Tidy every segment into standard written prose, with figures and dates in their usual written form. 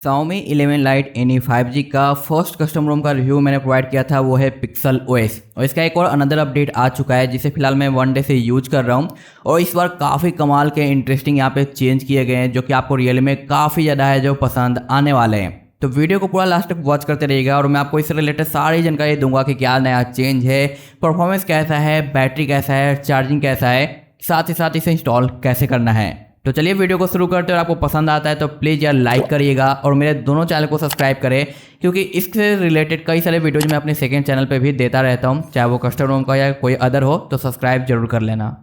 Xiaomi 11 Lite Any 5G का first custom ROM का review मैंने प्रोवाइड किया था, वो है पिक्सल OS और इसका एक और अनदर अपडेट आ चुका है जिसे फिलहाल मैं 1 डे से यूज कर रहा हूँ और इस बार काफ़ी कमाल के इंटरेस्टिंग यहाँ पे चेंज किए गए हैं जो कि आपको रियल में काफ़ी ज़्यादा है जो पसंद आने वाले हैं। तो वीडियो को पूरा लास्ट तक वॉच करते रहिएगा और मैं आपको इससे रिलेटेड सारी जानकारी दूंगा कि क्या नया चेंज है, परफॉर्मेंस कैसा है, बैटरी कैसा है, चार्जिंग कैसा है, साथ ही साथ इसे इंस्टॉल कैसे करना है। तो चलिए वीडियो को शुरू करते हैं और आपको पसंद आता है तो प्लीज़ यार लाइक करिएगा और मेरे दोनों चैनल को सब्सक्राइब करें क्योंकि इससे रिलेटेड कई सारे वीडियोज मैं अपने सेकंड चैनल पे भी देता रहता हूँ, चाहे वो कस्टम रोम का या कोई अदर हो, तो सब्सक्राइब जरूर कर लेना।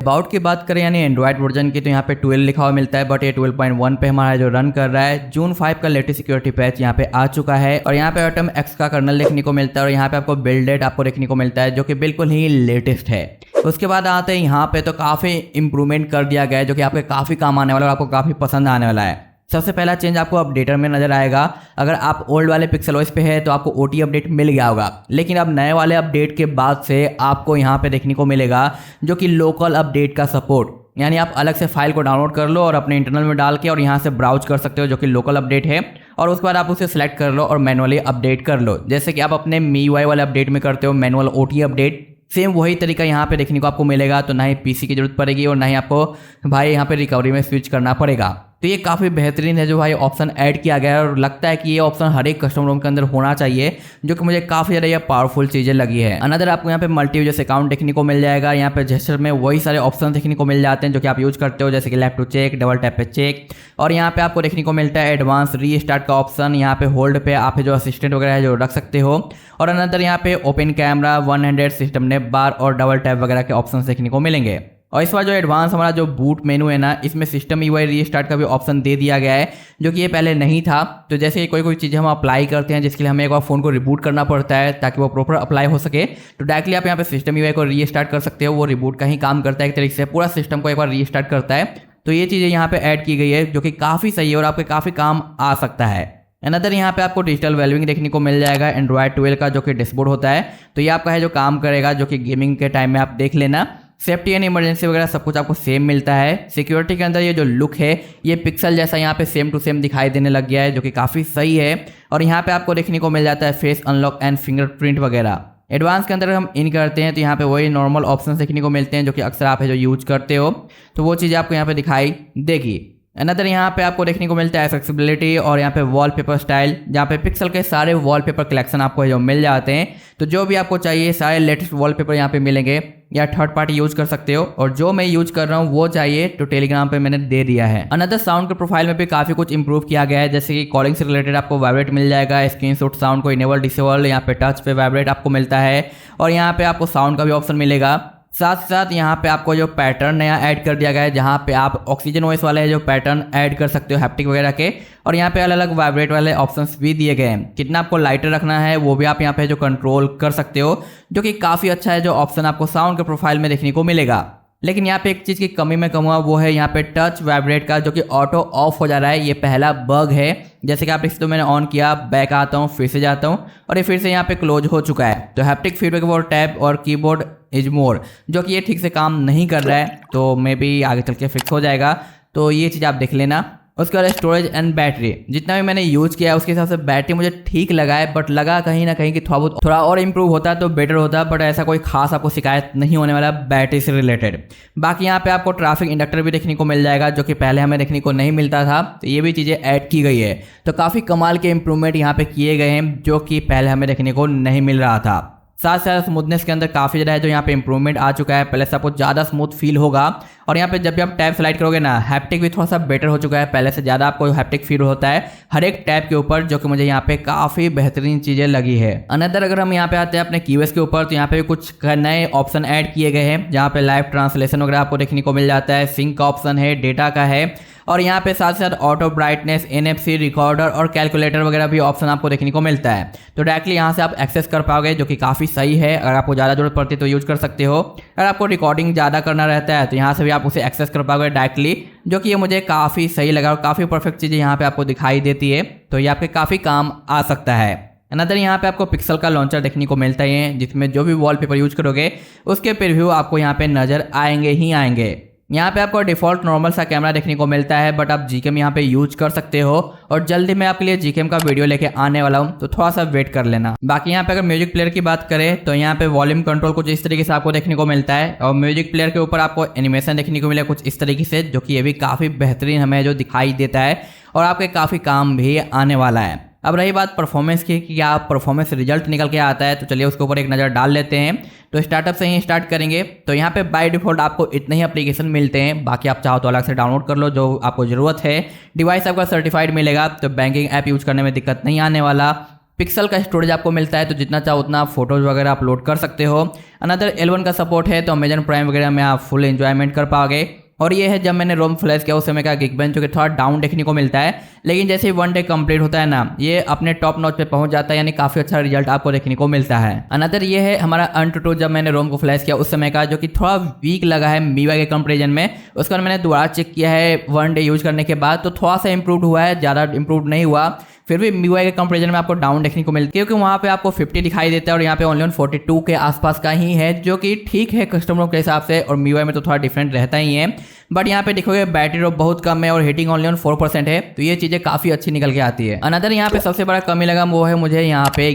अबाउट की बात करें यानी एंड्रॉइड वर्जन की तो यहाँ पे 12 लिखा हुआ मिलता है बट ये 12.1 पे हमारा जो रन कर रहा है। जून 5 का लेटेस्ट सिक्योरिटी पैच यहाँ पे आ चुका है और यहाँ पे एटम एक्स का कर्नल देखने को मिलता है और यहाँ पे आपको बिल्ड डेट आपको देखने को मिलता है जो कि बिल्कुल ही लेटेस्ट है। उसके बाद आते हैं यहाँ पे तो काफ़ी इंप्रूवमेंट कर दिया गया है जो कि आपके काफ़ी काम आने वाला है और आपको काफ़ी पसंद आने वाला है। सबसे पहला चेंज आपको अपडेटर में नजर आएगा। अगर आप ओल्ड वाले पिक्सल OS पे है तो आपको OT अपडेट मिल गया होगा, लेकिन अब नए वाले अपडेट के बाद से आपको यहाँ पे देखने को मिलेगा जो कि लोकल अपडेट का सपोर्ट, यानी आप अलग से फाइल को डाउनलोड कर लो और अपने इंटरनल में डाल के और यहाँ से ब्राउज कर सकते हो जो कि लोकल अपडेट है और उसके बाद आप उसे सिलेक्ट कर लो और मैनुअली अपडेट कर लो, जैसे कि आप अपने MIUI वाले अपडेट में करते हो मैनुअल OT अपडेट। सेम वही तरीका यहाँ पे देखने को आपको मिलेगा, तो ना ही PC की जरूरत पड़ेगी और ना ही आपको भाई यहाँ पे रिकवरी में स्विच करना पड़ेगा। तो ये काफ़ी बेहतरीन है जो भाई ऑप्शन ऐड किया गया है और लगता है कि ये ऑप्शन हर एक कस्टम रोम के अंदर होना चाहिए, जो कि मुझे काफ़ी ज़्यादा ये पावरफुल चीज़ें लगी है। अनदर आपको यहाँ पे मल्टी यूजर्स अकाउंट देखने को मिल जाएगा। यहाँ पे जेस्चर में वही सारे ऑप्शन देखने को मिल जाते हैं जो कि आप यूज करते हो, जैसे कि left to check, double tap पे चेक और यहाँ पे आपको देखने को मिलता है एडवांस रीस्टार्ट का ऑप्शन। यहाँ पे होल्ड पे आप जो असिस्टेंट वगैरह है जो रख सकते हो और अनदर यहाँ पे ओपन कैमरा, 100 सिस्टम नेप बार और डबल टैप वगैरह के ऑप्शन देखने को मिलेंगे। और इस बार जो एडवांस हमारा जो बूट मेनू है ना, इसमें सिस्टम UI रीस्टार्ट का भी ऑप्शन दे दिया गया है जो कि ये पहले नहीं था। तो जैसे कोई चीज़ें हम अप्लाई करते हैं जिसके लिए हमें एक बार फ़ोन को रिबूट करना पड़ता है ताकि वो प्रॉपर अप्लाई हो सके, तो डायरेक्टली आप यहाँ पे सिस्टम UI को रीस्टार्ट कर सकते हो। वो रिबूट का ही काम करता है एक तरीके से, पूरा सिस्टम को एक बार रीस्टार्ट करता है। तो ये चीज़ें यहाँ पे ऐड की गई है जो कि काफ़ी सही है और आपके काफ़ी काम आ सकता है। अनदर यहाँ पे आपको डिजिटल वैल्यूइंग देखने को मिल जाएगा एंड्रॉइड 12 का जो कि डैशबोर्ड होता है, तो ये आपका है जो काम करेगा, जो कि गेमिंग के टाइम में आप देख लेना। सेफ्टी एंड इमरजेंसी वगैरह सब कुछ आपको सेम मिलता है। सिक्योरिटी के अंदर ये जो लुक है ये पिक्सल जैसा यहाँ पे सेम टू सेम दिखाई देने लग गया है जो कि काफ़ी सही है। और यहाँ पे आपको देखने को मिल जाता है फेस अनलॉक एंड फिंगरप्रिंट वगैरह। एडवांस के अंदर हम इन करते हैं तो यहाँ पे वही नॉर्मल ऑप्शन देखने को मिलते हैं जो कि अक्सर आप है जो यूज करते हो, तो वो चीज़ें आपको यहाँ पे दिखाई देगी। अनदर यहाँ पे आपको देखने को मिलता है एक्सेसिबिलिटी और यहाँ पे वॉलपेपर स्टाइल, जहाँ पे पिक्सल के सारे वॉलपेपर कलेक्शन आपको जो मिल जाते हैं। तो जो भी आपको चाहिए सारे लेटेस्ट वॉलपेपर यहाँ पे मिलेंगे या थर्ड पार्टी यूज कर सकते हो, और जो मैं यूज कर रहा हूँ वो चाहिए तो टेलीग्राम पे मैंने दे दिया है। अनदर साउंड के प्रोफाइल में भी काफ़ी कुछ इंप्रूव किया गया है, जैसे कि कॉलिंग से रिलेटेड आपको वाइब्रेट मिल जाएगा, स्क्रीनशॉट साउंड को इनेबल डिसेबल, यहाँ पे टच पे वाइब्रेट आपको मिलता है और यहाँ पे आपको साउंड का भी ऑप्शन मिलेगा। साथ साथ यहाँ पे आपको जो पैटर्न नया ऐड कर दिया गया है, जहाँ पे आप ऑक्सीजन OS वाले जो पैटर्न ऐड कर सकते हो हैप्टिक वगैरह के, और यहाँ पे अलग अलग वाइब्रेट वाले ऑप्शंस भी दिए गए हैं। कितना आपको लाइटर रखना है वो भी आप यहाँ पे जो कंट्रोल कर सकते हो, जो कि काफ़ी अच्छा है जो ऑप्शन आपको साउंड के प्रोफाइल में देखने को मिलेगा। लेकिन यहाँ पे एक चीज़ की कमी मैं कहूँगा वो है यहाँ पे टच वाइब्रेट का, जो कि ऑटो ऑफ हो जा रहा है। ये पहला बग है, जैसे कि आप इस तो मैंने ऑन किया, बैक आता हूँ, फिर से जाता हूँ और ये फिर से यहाँ पे क्लोज हो चुका है। तो हैप्टिक फीडबैक और टैब और कीबोर्ड इज मोर, जो कि ये ठीक से काम नहीं कर रहा है, तो मे बी आगे चल के फिक्स हो जाएगा। तो ये चीज़ आप देख लेना। उसके बाद स्टोरेज एंड बैटरी, जितना भी मैंने यूज़ किया है उसके हिसाब से बैटरी मुझे ठीक लगा है, बट लगा कहीं ना कहीं कि थोड़ा और इम्प्रूव होता तो बेटर होता, बट ऐसा कोई खास आपको शिकायत नहीं होने वाला बैटरी से रिलेटेड। बाकी यहाँ पे आपको ट्रैफिक इंडक्टर भी देखने को मिल जाएगा जो कि पहले हमें देखने को नहीं मिलता था, तो ये भी चीज़ें ऐड की गई है। तो काफ़ी कमाल के इंप्रूवमेंट यहाँ पे किए गए हैं जो कि पहले हमें देखने को नहीं मिल रहा था। साथ साथ स्मूथनेस के अंदर काफ़ी ज़्यादा है जो यहाँ पे इंप्रूवमेंट आ चुका है, पहले से आपको ज़्यादा स्मूथ फील होगा। और यहाँ पे जब भी आप टैब स्लाइड करोगे ना, हैप्टिक भी थोड़ा सा बेटर हो चुका है, पहले से ज़्यादा आपको हैप्टिक फील होता है हर एक टैब के ऊपर, जो कि मुझे यहाँ पे काफ़ी बेहतरीन चीज़ें लगी है। अनदर अगर हम यहाँ पे आते हैं अपने कीबोर्ड के ऊपर, तो यहाँ पे कुछ नए ऑप्शन ऐड किए गए हैं, जहाँ पे लाइव ट्रांसलेशन वगैरह आपको देखने को मिल जाता है, सिंक का ऑप्शन है, डेटा का है और यहाँ पे साथ साथ ऑटो ब्राइटनेस, NFC रिकॉर्डर और कैलकुलेटर वगैरह भी ऑप्शन आपको देखने को मिलता है। तो डायरेक्टली यहाँ से आप एक्सेस कर पाओगे, जो कि काफ़ी सही है। अगर आपको ज़्यादा जरूरत पड़ती है तो यूज कर सकते हो, अगर आपको रिकॉर्डिंग ज़्यादा करना रहता है तो यहाँ से भी आप उसे एक्सेस कर पाओगे डायरेक्टली, जो कि ये मुझे काफ़ी सही लगा और काफ़ी परफेक्ट चीज़ें यहाँ पे आपको दिखाई देती है। तो ये आपके काफ़ी काम आ सकता है। अनदर यहाँ पे आपको पिक्सल का लॉन्चर देखने को मिलता है, जिसमें जो भी वॉलपेपर यूज करोगे उसके प्रीव्यू आपको यहाँ पे नजर आएंगे ही आएंगे। यहाँ पे आपको डिफॉल्ट नॉर्मल सा कैमरा देखने को मिलता है, बट आप जीकेम यहाँ पे यूज कर सकते हो और जल्दी मैं आपके लिए जीकेम का वीडियो लेके आने वाला हूँ, तो थोड़ा सा वेट कर लेना। बाकी यहाँ पे अगर म्यूजिक प्लेयर की बात करें तो यहाँ पे वॉल्यूम कंट्रोल कुछ इस तरीके से आपको देखने को मिलता है और म्यूजिक प्लेयर के ऊपर आपको एनिमेशन देखने को मिले कुछ इस तरीके से, जो कि ये भी काफ़ी बेहतरीन हमें जो दिखाई देता है और आपके काफ़ी काम भी आने वाला है। अब रही बात परफॉर्मेंस की कि क्या परफॉर्मेंस रिजल्ट निकल के आता है, तो चलिए उसके ऊपर एक नज़र डाल लेते हैं। तो स्टार्टअप से ही स्टार्ट करेंगे। तो यहाँ पे बाय डिफॉल्ट आपको इतने ही एप्लीकेशन मिलते हैं, बाकी आप चाहो तो अलग से डाउनलोड कर लो जो आपको ज़रूरत है। डिवाइस आपका सर्टिफाइड मिलेगा, तो बैंकिंग ऐप यूज़ करने में दिक्कत नहीं आने वाला। पिक्सल का स्टोरेज आपको मिलता है, तो जितना चाहो उतना आप फोटोज़ वगैरह अपलोड कर सकते हो। अनदर L1 का सपोर्ट है, तो अमेजन प्राइम वगैरह में आप फुल एंजॉयमेंट कर पाओगे। और ये है जब मैंने रोम फ्लैश किया उस समय का Geekbench, जो कि थोड़ा डाउन देखने को मिलता है, लेकिन जैसे ही 1 डे कंप्लीट होता है ना, ये अपने टॉप नॉच पे पहुंच जाता है, यानी काफ़ी अच्छा रिजल्ट आपको देखने को मिलता है। अनदर ये है हमारा AnTuTu, जब मैंने रोम को फ्लैश किया उस समय का, जो कि थोड़ा वीक लगा है MIUI के कंपेरिजन में। उसका मैंने दोबारा चेक किया है 1 डे यूज करने के बाद, तो थोड़ा सा इंप्रूव हुआ है, ज़्यादा इंप्रूव नहीं हुआ। फिर भी MIUI के कंपेरिजन में आपको डाउन देखने को मिलती है, क्योंकि वहाँ पे आपको 50 दिखाई देता है और यहाँ पे ओनली 42 के आसपास का ही है, जो कि ठीक है कस्टमरों के हिसाब से, और MIUI में तो थोड़ा डिफरेंट रहता ही है। बट यहाँ पे देखोगे बैटरी ड्रॉप बहुत कम है और हीटिंग ओनली 4% है, तो ये चीज़ें काफ़ी अच्छी निकल के आती है। अनदर यहाँ पे सबसे बड़ा कमी लगा वो है मुझे यहाँ पे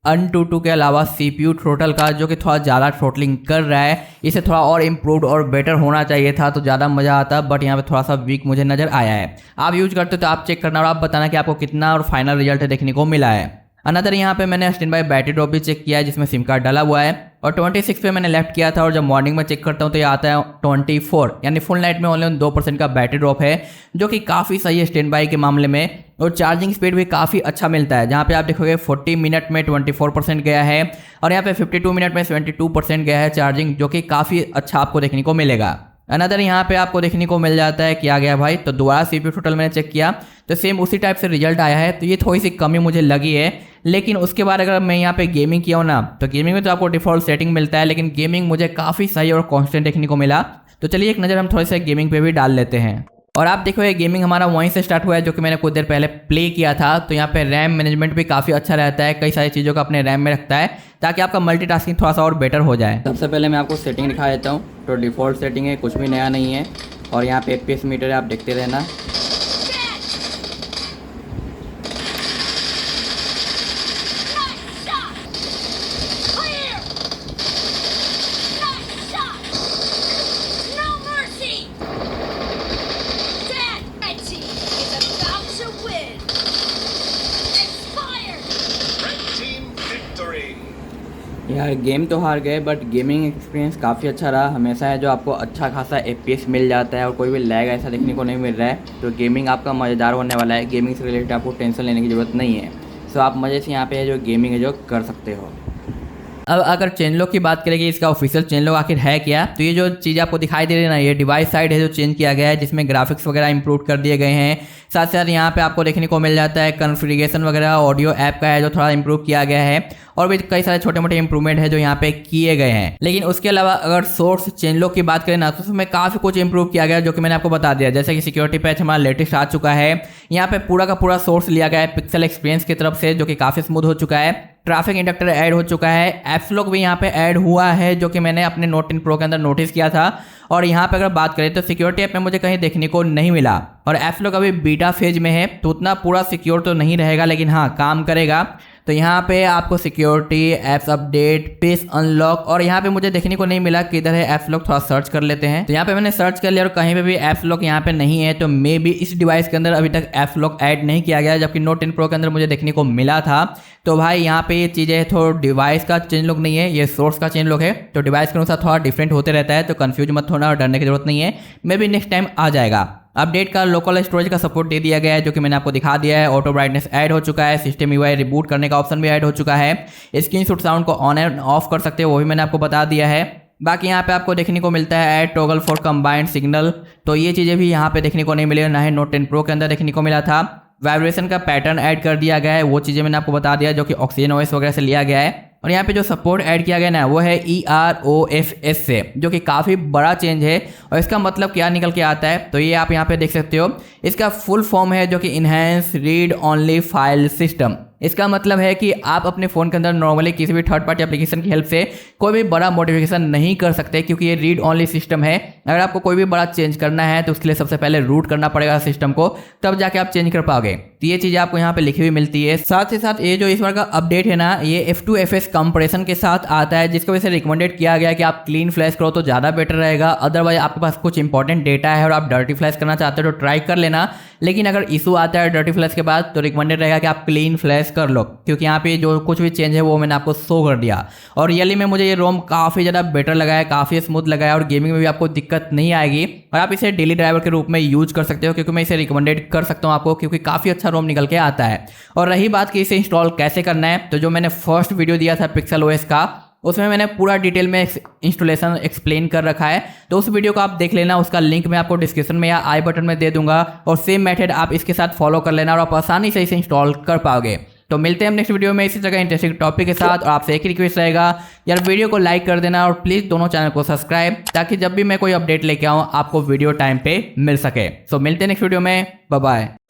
AnTuTu के अलावा CPU थ्रोटल का, जो कि थोड़ा ज़्यादा थ्रोटलिंग कर रहा है। इसे थोड़ा और इम्प्रूव्ड और बेटर होना चाहिए था, तो ज़्यादा मज़ा आता, बट यहाँ पे थोड़ा सा वीक मुझे नज़र आया है। आप यूज करते हो तो आप चेक करना और आप बताना कि आपको कितना और फाइनल रिजल्ट देखने को मिला है। अनदर यहाँ पे मैंने स्टैंड बाय बैटरी ड्रॉप भी चेक किया है, जिसमें सिम कार्ड डाला हुआ है, और 26 पे मैंने लेफ्ट किया था, और जब मॉर्निंग में चेक करता हूँ तो ये आता है 24, यानी फुल नाइट में ओनली 2% का बैटरी ड्रॉप है, जो कि काफ़ी सही है स्टैंड बाय के मामले में। और चार्जिंग स्पीड भी काफ़ी अच्छा मिलता है, जहाँ पे आप देखोगे 40 मिनट में 24% गया है और यहाँ पे 52 मिनट में 72% गया है चार्जिंग, जो कि काफ़ी अच्छा आपको देखने को मिलेगा। अनदर यहाँ पे आपको देखने को मिल जाता है कि आ गया भाई, तो दोबारा CPU टोटल मैंने चेक किया तो सेम उसी टाइप से रिजल्ट आया है, तो ये थोड़ी सी कमी मुझे लगी है। लेकिन उसके बाद अगर मैं यहाँ पे गेमिंग किया हूँ ना, तो गेमिंग में तो आपको डिफॉल्ट सेटिंग मिलता है, लेकिन गेमिंग मुझे काफ़ी सही और कॉन्स्टेंट देखने को मिला। तो चलिए एक नज़र हम थोड़े से गेमिंग पे भी डाल लेते हैं। और आप देखो ये गेमिंग हमारा वहीं से स्टार्ट हुआ है, जो कि मैंने कुछ देर पहले प्ले किया था। तो यहाँ पे रैम मैनेजमेंट भी काफ़ी अच्छा रहता है, कई सारी चीज़ों को अपने रैम में रखता है ताकि आपका मल्टीटास्किंग थोड़ा सा और बेटर हो जाए। सबसे पहले मैं आपको सेटिंग दिखा देता हूँ। तो डिफ़ॉल्ट सेटिंग है, कुछ भी नया नहीं है, और यहाँ पे FPS मीटर है, आप देखते रहना। यार गेम तो हार गए, बट गेमिंग एक्सपीरियंस काफ़ी अच्छा रहा। हमेशा है जो आपको अच्छा खासा FPS मिल जाता है और कोई भी लैग ऐसा देखने को नहीं मिल रहा है, तो गेमिंग आपका मज़ेदार होने वाला है। गेमिंग से रिलेटेड आपको टेंशन लेने की ज़रूरत नहीं है, सो आप मज़े से यहाँ पे है जो गेमिंग है जो कर सकते हो। अब अगर चेंजलॉक की बात करें कि इसका ऑफिशियल चेंजलॉक आखिर है क्या, तो ये जो चीज़ आपको दिखाई दे रही है ना, ये डिवाइस साइड है जो चेंज किया गया है, जिसमें ग्राफिक्स वगैरह इंप्रूव कर दिए गए हैं। साथ साथ यहाँ पे आपको देखने को मिल जाता है कॉन्फ़िगरेशन वगैरह ऑडियो ऐप का है जो थोड़ा इंप्रूव किया गया है, और भी कई सारे छोटे मोटे इंप्रूवमेंट है जो यहाँ पे किए गए हैं। लेकिन उसके अलावा अगर सोर्स चेंजलॉक की बात करें ना, तो उसमें काफ़ी कुछ इंप्रूव किया गया है, जो कि मैंने आपको बता दिया। जैसे कि सिक्योरिटी पैच हमारा लेटेस्ट आ चुका है, यहाँ पे पूरा का पूरा सोर्स लिया गया है पिक्सल एक्सपीरियंस की तरफ से, जो कि काफ़ी स्मूथ हो चुका है। ट्रैफिक इंडक्टर ऐड हो चुका है, एप्स लॉक भी यहाँ पे ऐड हुआ है, जो कि मैंने अपने नोट 10 प्रो के अंदर नोटिस किया था। और यहाँ पे अगर बात करें तो सिक्योरिटी ऐप में मुझे कहीं देखने को नहीं मिला, और एप्स लॉक अभी बीटा फेज में है, तो उतना पूरा सिक्योर तो नहीं रहेगा, लेकिन हाँ काम करेगा। तो यहाँ पे आपको security, apps update, page unlock, और यहाँ पे मुझे देखने को नहीं मिला कि इधर है एप्स लॉक। थोड़ा सर्च कर लेते हैं, तो यहाँ पे मैंने सर्च कर लिया और कहीं पे भी एप्स लॉक यहाँ पे नहीं है, तो मे बी इस डिवाइस के अंदर अभी तक एप्स लॉक ऐड नहीं किया गया, जबकि नोट 10 प्रो के अंदर मुझे देखने को मिला था। तो भाई यहाँ पे ये चीज़ें थोड़ा डिवाइस का चेंज लॉक नहीं है, ये सोर्स का चेंज लॉक है, तो डिवाइस के अनुसार थोड़ा डिफरेंट होते रहता है, तो कंफ्यूज मत होना और डरने की जरूरत नहीं है, मे बी नेक्स्ट टाइम आ जाएगा। अपडेट का लोकल स्टोरेज का सपोर्ट दे दिया गया है, जो कि मैंने आपको दिखा दिया है। ऑटो ब्राइटनेस ऐड हो चुका है, सिस्टम UI रिबूट करने का ऑप्शन भी ऐड हो चुका है, स्क्रीनशॉट साउंड को ऑन एंड ऑफ कर सकते हो, वो भी मैंने आपको बता दिया है। बाकी यहाँ पे आपको देखने को मिलता है add toggle for combined signal, तो ये चीज़ें भी यहाँ पे देखने को नहीं मिली, ना ही नोट 10 प्रो के अंदर देखने को मिला था। वाइब्रेशन का पैटर्न ऐड कर दिया गया है, वो चीज़ें मैंने आपको बता दिया, जो कि ऑक्सीजन OS वगैरह से लिया गया है। और यहाँ पे जो सपोर्ट ऐड किया गया ना, वो है EROFS से, जो कि काफ़ी बड़ा चेंज है। और इसका मतलब क्या निकल के आता है, तो ये आप यहाँ पे देख सकते हो, इसका फुल फॉर्म है जो कि enhance read only file system. इसका मतलब है कि आप अपने फ़ोन के अंदर नॉर्मली किसी भी थर्ड पार्टी एप्लीकेशन की हेल्प से कोई भी बड़ा मॉडिफिकेशन नहीं कर सकते, क्योंकि ये रीड ऑनली सिस्टम है। अगर आपको कोई भी बड़ा चेंज करना है तो उसके लिए सबसे पहले रूट करना पड़ेगा सिस्टम को, तब जाके आप चेंज कर पाओगे। तो ये चीज़ें आपको यहाँ पे लिखी हुई मिलती है। साथ ही साथ ये जो इस बार का अपडेट है ना, ये F2FS कंप्रेशन के साथ आता है, जिसकी वजह से रिकमेंडेड किया गया है कि आप क्लीन फ्लैश करो तो ज़्यादा बेटर रहेगा। अदरवाइज आपके पास कुछ इंपॉर्टेंट डेटा है और आप डर्टी फ्लैश करना चाहते हो तो ट्राई कर लेना, लेकिन अगर इशू आता है डर्टी फ्लैश के बाद तो रिकमेंडेड रहेगा कि आप क्लीन फ्लैश कर लो, क्योंकि यहाँ पे जो कुछ भी चेंज है वो मैंने आपको शो कर दिया। और रियली में मुझे ये रोम काफ़ी ज़्यादा बेटर लगा है, काफ़ी स्मूथ लगा है और गेमिंग में भी आपको दिक्कत नहीं आएगी और आप इसे डेली ड्राइवर के रूप में यूज कर सकते हो, क्योंकि मैं इसे रिकमेंडेड कर सकता हूँ आपको, क्योंकि काफ़ी अच्छा रोम निकल के आता है। और रही बात कि इसे इंस्टॉल कैसे करना है, तो जो मैंने फर्स्ट वीडियो दिया था पिक्सल ओएस का, उसमें मैंने पूरा डिटेल में इंस्टॉलेशन एक्सप्लेन कर रखा है, तो उस वीडियो को आप देख लेना। उसका लिंक मैं आपको डिस्क्रिप्शन में या आई बटन में दे दूंगा और सेम मेथड आप इसके साथ फॉलो कर लेना और आप आसानी से इसे इंस्टॉल कर पाओगे। तो मिलते हैं हम नेक्स्ट वीडियो में इसी जगह इंटरेस्टिंग टॉपिक के साथ। और आपसे एक ही रिक्वेस्ट रहेगा यार, वीडियो को लाइक कर देना और प्लीज़ दोनों चैनल को सब्सक्राइब, ताकि जब भी मैं कोई अपडेट लेके आऊँ आपको वीडियो टाइम पे मिल सके। सो मिलते हैं नेक्स्ट वीडियो में, बाय बाय।